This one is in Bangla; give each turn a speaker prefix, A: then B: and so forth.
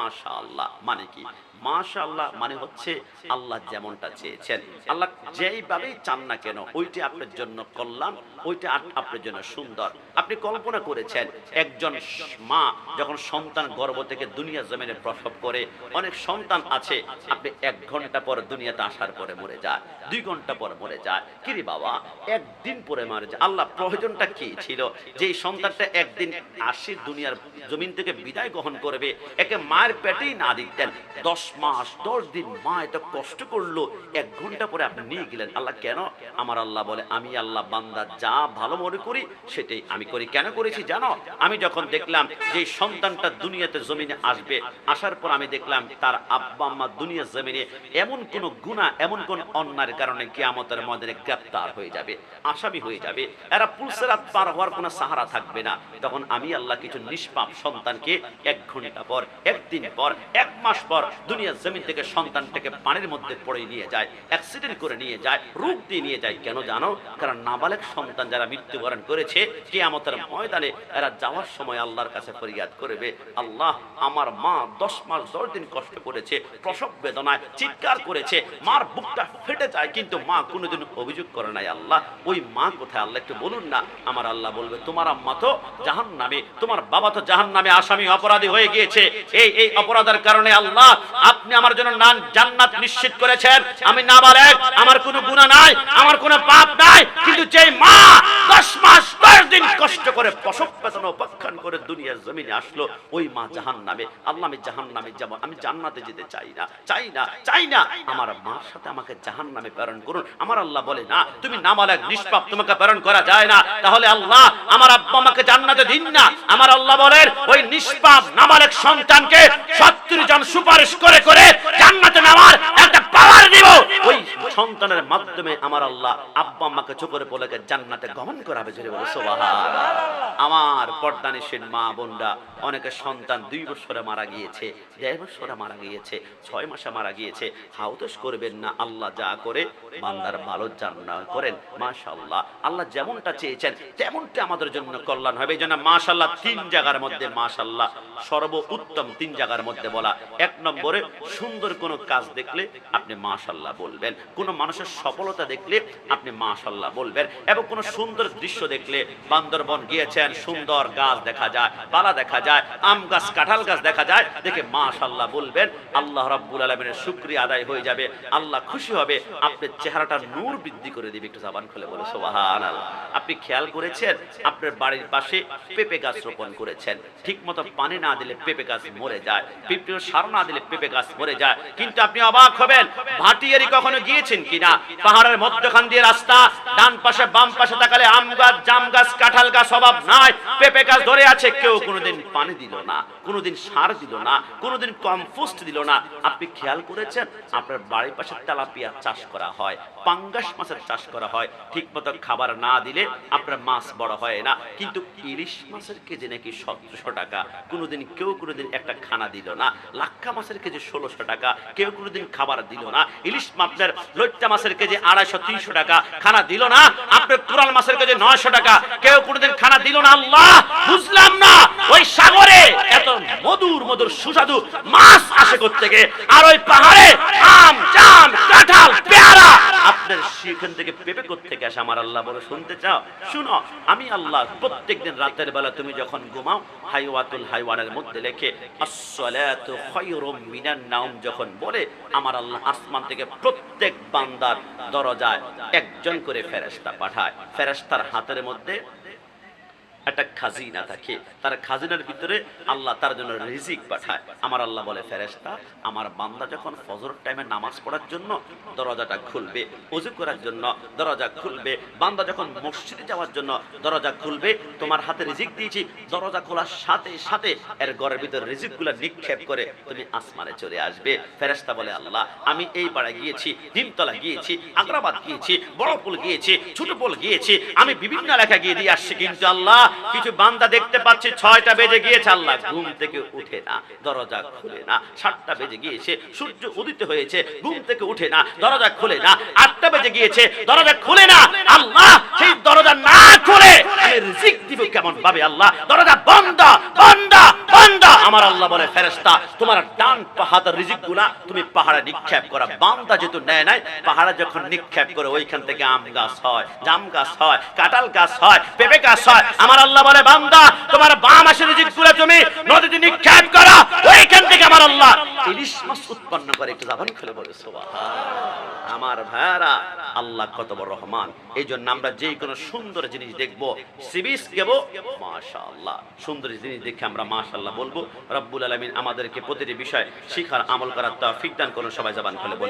A: মাশাআল্লাহ মানে কি? মাশাআল্লাহ মানে হচ্ছে আল্লাহ যেমনটা চেয়েছেন, আল্লাহ যেইভাবেই চান না কেন ওইটা আপনার জন্য কল্যাণ, ওইটা আপনার জন্য সুন্দর। আপনি কল্পনা করেছেন একজন মা যখন সন্তান গর্ভ থেকে দুনিয়া জমিনে প্রসব করে, অনেক সন্তান আছে আপনি 1 ঘন্টা পর দুনিয়াতে আসার পরে মরে যায়, 2 ঘন্টা পর মরে যায়। কিরে বাবা, একদিন পরে মারা যায়। আল্লাহ প্রয়োজনটা কি ছিল যে এই সন্তানটা একদিন আসি দুনিয়ার জমিন থেকে বিদায় গ্রহণ করবে, একে মায়ের পেটেই না দিতেন। 10 মাস 10 দিন মা এত কষ্ট করলো, 1 ঘন্টা পরে আপনি নিয়ে গেলেন। আল্লাহ কেন? আমার আল্লাহ বলে আমি আল্লাহ বান্দা যা ভালো মনে করি সেটাই আমি করি। কেন করেছি জানো? আমি যখন দেখলাম যে সন্তানটা দুনিয়াতে জমিনে আসবে, আসার পর আমি দেখলাম তার আব্বা আম্মা দুনিয়া জমিনে এমন কোন গুনাহ, এমন কোন অন্যায়ের কারণে কিয়ামতের ময়দানে গ্রেফতার হয়ে যাবে, আসামি হয়ে যাবে, এরা পুলসিরাত পার হওয়ার কোনো সাহারা থাকবে না। তখন আমি আল্লাহ কিছু নিষ্পাপ সন্তানকে 1 ঘন্টা পর, 1 দিন পর, 1 মাস পর দুনিয়া জমিন থেকে সন্তানটাকে পানির মধ্যে পড়ে নিয়ে যায়, অ্যাক্সিডেন্ট করে নিয়ে যায়, রোগ দিয়ে নিয়ে যায়। কেন জানো? কারণ নাবালেগ সন্তান যারা মৃত্যুবরণ করেছে কিয়ামতের ময়দানে এরা যাওয়ার সময় আল্লাহর কাছে ফরিয়াদ করবে, আল্লাহ আমার মা 10 মাস 10 দিন কষ্ট করেছে, প্রসব বেদনায় চিৎকার করেছে, মার বুকটা ফেটে যায়, কিন্তু মা কোনোদিন অভিযোগ করে নাই। আল্লাহ ওই মা কোথায়? আল্লাহ একটু বলুন না। আমার আল্লাহ বলবে তোমার আম্মা তো জাহান্নামে, তোমার বাবা তো জাহান্নামে আসামি অপরাধী হয়ে গিয়েছে। এই অপরাধের কারণে আল্লাহ আপনি আমার জন্য জান্নাত নিশ্চিত করেছেন। আমি নাবালেগ, আমার কোনো গুনাহ নাই, আমার কোনো পাপ নাই, কিন্তু যেই মা 10 মাস 10 দিন কষ্ট করে প্রসব বেদনা উপাখ্যান করে দুনিয়ার জমিনে আসলো, ওই মা জাহান্নামে। আল্লাহ আমি জাহান্নামে যাব, আমি জান্নাতে যেতে চাই না, চাই না, চাই না। আমার মার সাথে আমাকে জাহান্নামে প্রেরণ করুন। আমার আল্লাহ বলে না, তুমি নাবালেগ নিষ্পাপ, তোমাকে প্রেরণ করা যায় না। তাহলে আল্লাহ আমার আব্বা আমাকে জান্নাতে দিন না। আমার আল্লাহ বলেন ওই নিষ্পাপ নাবালেগ সন্তানকে 70 জন সুপারিশ করে করে জান্নাতে নেওয়ার একটা পাওয়ার দিব। ওই সন্তানের মাধ্যমে আমার আল্লাহ আব্বা আম্মাকে চোখের পলকে জান্নাতে গমন করাবে। জোরে বলো সুবহানাল্লাহ। আমার পর্দানিশীল মা বোনরা, অনেকে সন্তান 2 বছরে মারা গিয়েছে, 1.5 বছরে মারা গিয়েছে, 6 মাসে মারা গিয়েছে। হাউতস করবেন না, আল্লাহ যা করে বান্দার ভালো জান্নাত করেন। মাশাআল্লাহ আল্লাহ যেমনটা চেয়েছেন তেমনটা আমাদের জন্য কল্যাণ হবে। এইজন্য মাশাআল্লাহ 3 জায়গার মধ্যে মাশাআল্লাহ সর্বোত্তম 3 জায়গার মধ্যে বলা। 1 নম্বরে সুন্দর কোনো কাজ দেখলে আপনি মাশাআল্লাহ বলবেন, কোন মানুষের সফলতা দেখলে আপনি মাশাআল্লাহ বলবেন, এবং কোন সুন্দর দৃশ্য দেখলে, বান্দরবন গিয়েছেন সুন্দর গাছ দেখা যায়, পালা দেখা যায়, আম গাছ কাঁঠাল গাছ দেখা যায়, দেখে মাশাআল্লাহ বলবেন। আল্লাহ রাব্বুল আলামিনের শুকরিয়া আদায় হয়ে যাবে, আল্লাহ খুশি হবে, আপনার চেহারাটা নূর বৃদ্ধি করে দিবে। একটু জবান খুলে বলে সুবহানাল্লাহ। আপনি খেয়াল করেছেন আপনার বাড়ির পাশে পেঁপে গাছ রোপণ করেছেন, ঠিক মতো পানি না দিলে পেঁপে গাছ মরে যায়, পিঁপড়ে সার না দিলে পেঁপে গাছ মরে যায়। কিন্তু আপনি অবাক হবেন, ভাটিয়ারি কখনো গিয়েছেন কিনা? পাহাড়ের মধ্যখান দিয়ে রাস্তা, ডান পাশে বাম পাশে তাকালে আম গাছ, জাম গাছ, কাঁঠাল গাছ অভাব নাই, পেঁপে গাছ ধরে আছে। কেউ কোনোদিন পানি দিল না, কোনোদিন সার দিল না, কোনোদিন কম্পোস্ট দিল না। আপনি খেয়াল করেছেন আপনার বাড়ির পাশে তেলাপিয়া চাষ করা হয়, পাঙ্গাস মাছের চাষ করা হয়, ঠিক মতো খাবার না দিলে আপনার মাছ বড় হয় না। কিন্তু ইলিশ মাছের কেজি নাকি 1700 টাকা, কোনোদিন কেউ কোনোদিন একটা খানা দিল না। লাক্কা মাছের কেজি 1600 টাকা, কেউ কোনোদিন খাবার দিল না। ইলিশ মাছের লইট্টা মাছের কেজি 250-300 টাকা, খানা দিল না। আপনার কোরাল মাছের কেজি 900 টাকা, কেউ কোনোদিন খানা দিল না। আল্লাহ বুঝলাম না ওই সাগরে এত মধুর মধুর সুস্বাদু মাছ আসে কোত্থেকে, আর ওই পাহাড়ে আম, জাম, কাঁঠাল, পেয়ারা আপনার সেখান থেকে পেঁপে কোত্থেকে আসে? আমার আল্লাহ বলে শুনতে চাও? শুনো, আমি আল্লাহ প্রত্যেকদিন রাতের বেলা তুমি যখন ঘুমাও, হাইওয়াতুল হাইওয়ানের মধ্যে লেখে আসসালাতু খায়রুম মিনান নাওম যখন বলে, আমার আল্লাহ আসমান থেকে প্রত্যেক বান্দার দরজায় একজন করে ফেরেশতা পাঠায়। ফেরেশতার হাতের মধ্যে একটা খাজিনা থাকে, তার খাজিনার ভিতরে আল্লাহ তার জন্য রিজিক পাঠায়। আমার আল্লাহ বলে ফেরেশতা, আমার বান্দা যখন ফজর টাইমে নামাজ পড়ার জন্য দরজাটা খুলবে, ওযু করার জন্য দরজা খুলবে, বান্দা যখন মসজিদে যাওয়ার জন্য দরজা খুলবে, তোমার হাতে রিজিক দিয়েছি, দরজা খোলার সাথে সাথে এর ঘরের ভিতরে রিজিকগুলো নিক্ষেপ করে তুমি আসমানে চলে আসবে। ফেরেশতা বলে আল্লাহ আমি এই পাড়ায় গিয়েছি, নিমতলা গিয়েছি, আগ্রাবাদ গিয়েছি, বড়পুল গিয়েছি, ছোটপুল গিয়েছি, আমি বিভিন্ন এলাকায় গিয়ে দিয়ে আসছি, কিন্তু আল্লাহ কিছু বান্দা দেখতে পাচ্ছি 6টা বেজে গিয়েছে, আল্লাহ ঘুম থেকে উঠে না, দরজা খুলে না। 7টা বেজে গিয়েছে, সূর্য উদিত হয়েছে, ঘুম থেকে উঠে না, দরজা খুলে না। 8টা বেজে গিয়েছে, দরজা খুলে না। আল্লাহ সেই দরজা না খুলে আমি রিজিক দিব কেমন ভাবে? আল্লাহ দরজা বন্ধ বন্ধ বান্দা, আমার আল্লাহ বলে ফেরেশতা তোমার ডান হাতের রিজিকগুলা তুমি পাহাড়ে নিক্ষেপ করা। বান্দা যেহেতু নেয় নাই, পাহাড়ে যখন নিক্ষেপ করে ওইখান থেকে আম গাছ হয়, জাম গাছ হয়, কাঁঠাল গাছ হয়, পেঁপে গাছ হয়। আমার আল্লাহ বলে বান্দা তোমার বাম হাতের রিজিকগুলা তুমি নদীতে নিক্ষেপ করো, ওইখান থেকে আমার আল্লাহ ইলিশ মাছ উৎপন্ন করে। একটু জবান খুলে বলে সুবহানাল্লাহ। আমার ভাইরা, আল্লাহ কত বড় রহমান। এই জন্য আমরা যে কোনো সুন্দর জিনিস দেখবো, সিবিস গেব মাশাআল্লাহ, সুন্দর জিনিস দেখে আমরা মাশাআল্লাহ বলবো। রব্বুল আলামিন আমাদেরকে প্রতিটি বিষয় শিখার আমল করার তৌফিক দান করুন। সবাই জবান খুলে বলে